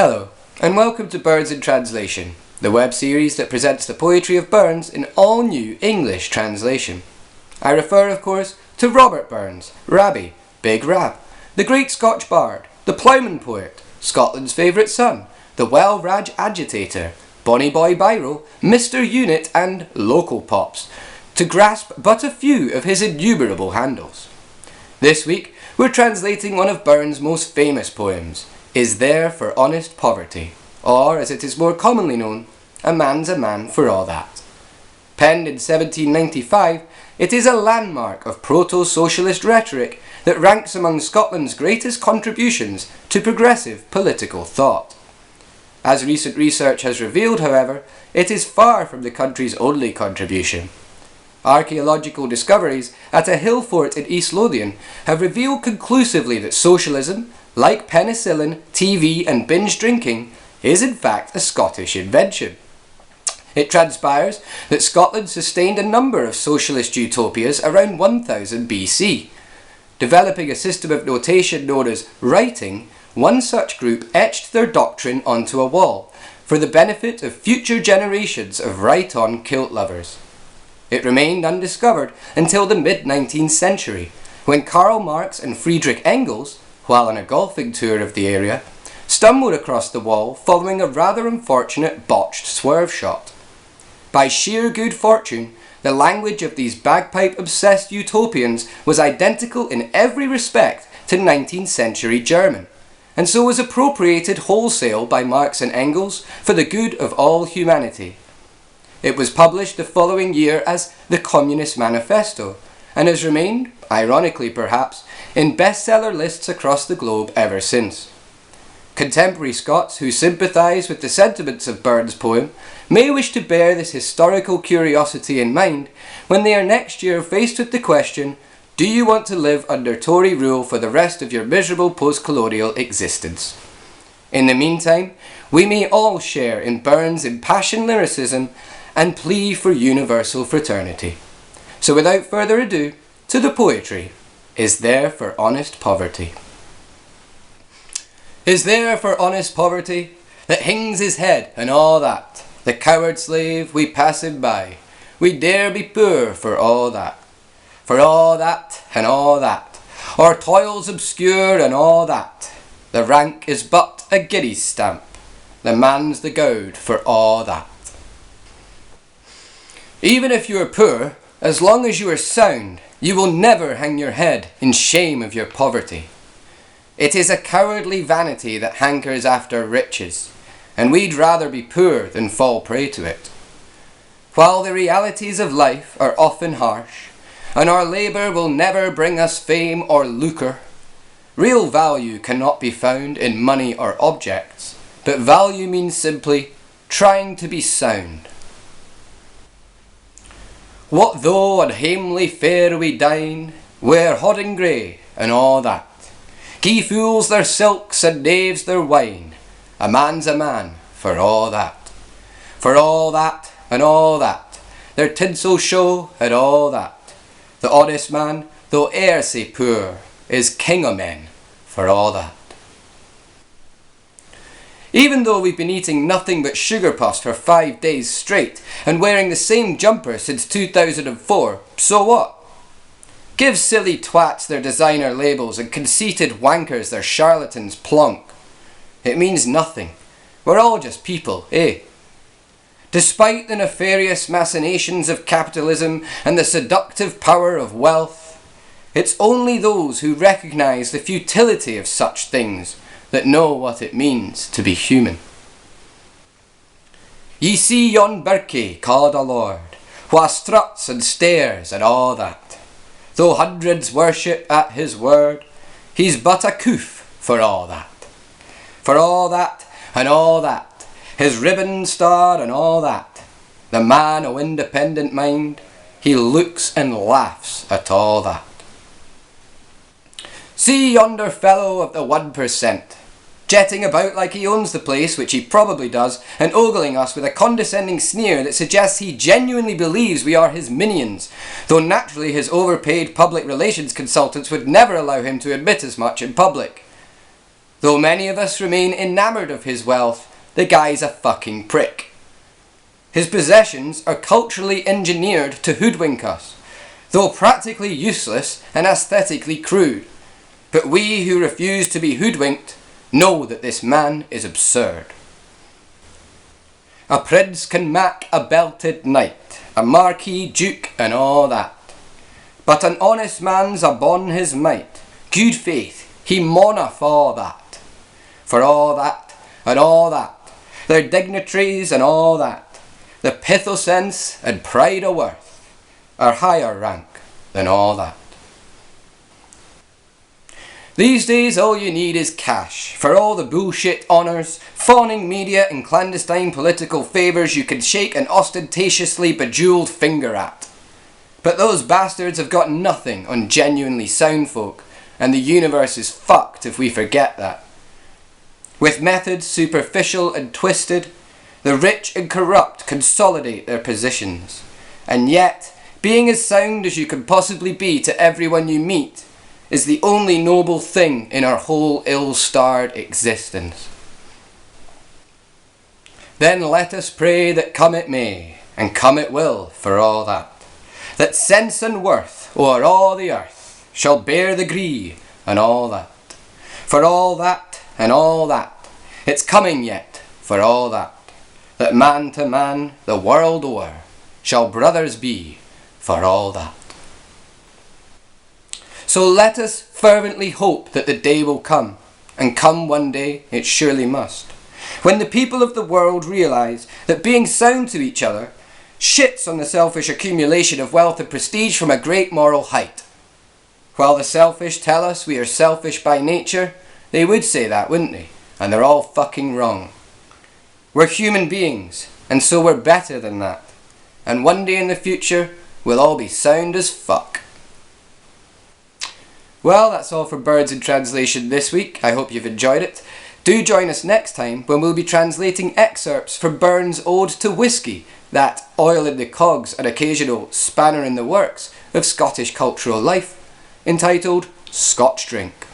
Hello, and welcome to Burns in Translation, the web series that presents the poetry of Burns in all new English translation. I refer, of course, to Robert Burns, Rabbie, Big Rab, the great Scotch bard, the ploughman poet, Scotland's favourite son, the well-raj agitator, Bonny Boy Biro, Mr. Unit and Local Pops, to grasp but a few of his innumerable handles. This week, we're translating one of Burns' most famous poems, Is There for Honest Poverty, or, as it is more commonly known, A Man's a Man for All That. Penned in 1795, it is a landmark of proto-socialist rhetoric that ranks among Scotland's greatest contributions to progressive political thought. As recent research has revealed, however, it is far from the country's only contribution. Archaeological discoveries at a hill fort in East Lothian have revealed conclusively that socialism, like penicillin, TV and binge drinking, is in fact a Scottish invention. It transpires that Scotland sustained a number of socialist utopias around 1000 BC. Developing a system of notation known as writing, one such group etched their doctrine onto a wall for the benefit of future generations of right-on kilt lovers. It remained undiscovered until the mid-19th century, when Karl Marx and Friedrich Engels, while on a golfing tour of the area, stumbled across the wall following a rather unfortunate botched swerve shot. By sheer good fortune, the language of these bagpipe-obsessed utopians was identical in every respect to 19th century German, and so was appropriated wholesale by Marx and Engels for the good of all humanity. It was published the following year as The Communist Manifesto, and has remained, ironically perhaps, in bestseller lists across the globe ever since. Contemporary Scots who sympathise with the sentiments of Burns' poem may wish to bear this historical curiosity in mind when they are next year faced with the question, do you want to live under Tory rule for the rest of your miserable post-colonial existence? In the meantime, we may all share in Burns' impassioned lyricism and plea for universal fraternity. So without further ado, to the poetry, Is There for Honest Poverty. Is there for honest poverty, that hings his head and all that, the coward slave we pass him by, we dare be poor for all that and all that, our toils obscure and all that, the rank is but a guinea's stamp, the man's the gowd for all that. Even if you are poor, as long as you are sound, you will never hang your head in shame of your poverty. It is a cowardly vanity that hankers after riches, and we'd rather be poor than fall prey to it. While the realities of life are often harsh, and our labour will never bring us fame or lucre, real value cannot be found in money or objects, but value means simply trying to be sound. What though on hamely fare we dine, wear hodding grey and all that, gie fools their silks and knaves their wine, a man's a man for all that and all that, their tinsel show and all that, the honest man, though e'er sae poor, is king o' men for all that. Even though we've been eating nothing but sugar puffs for 5 days straight and wearing the same jumper since 2004, so what? Give silly twats their designer labels and conceited wankers their charlatans plonk. It means nothing. We're all just people, eh? Despite the nefarious machinations of capitalism and the seductive power of wealth, it's only those who recognise the futility of such things that know what it means to be human. Ye see yon birkie called a lord, wha struts and stares and all that. Though hundreds worship at his word, he's but a coof for all that. For all that and all that, his ribbon star and all that, the man o' independent mind, he looks and laughs at all that. See yonder fellow of the 1%, jetting about like he owns the place, which he probably does, and ogling us with a condescending sneer that suggests he genuinely believes we are his minions, though naturally his overpaid public relations consultants would never allow him to admit as much in public. Though many of us remain enamoured of his wealth, the guy's a fucking prick. His possessions are culturally engineered to hoodwink us, though practically useless and aesthetically crude. But we who refuse to be hoodwinked know that this man is absurd. A prince can mak a belted knight, a marquis, duke, and all that. But an honest man's upon his might, good faith, he mauna fa that. For all that, and all that, their dignitaries and all that, the pith o' sense and pride o' worth, are higher rank than all that. These days all you need is cash for all the bullshit honours, fawning media and clandestine political favours you can shake an ostentatiously bejewelled finger at. But those bastards have got nothing on genuinely sound folk, and the universe is fucked if we forget that. With methods superficial and twisted, the rich and corrupt consolidate their positions, and yet, being as sound as you can possibly be to everyone you meet, is the only noble thing in our whole ill-starred existence. Then let us pray that come it may, and come it will for all that sense and worth o'er all the earth shall bear the gree and all that. For all that and all that, it's coming yet for all that man to man the world o'er shall brothers be for all that. So let us fervently hope that the day will come, and come one day it surely must, when the people of the world realise that being sound to each other shits on the selfish accumulation of wealth and prestige from a great moral height. While the selfish tell us we are selfish by nature, they would say that, wouldn't they? And they're all fucking wrong. We're human beings, and so we're better than that. And one day in the future, we'll all be sound as fuck. Well, that's all for Birds in Translation this week. I hope you've enjoyed it. Do join us next time when we'll be translating excerpts from Burns' Ode to Whiskey, that oil in the cogs and occasional spanner in the works of Scottish cultural life, entitled Scotch Drink.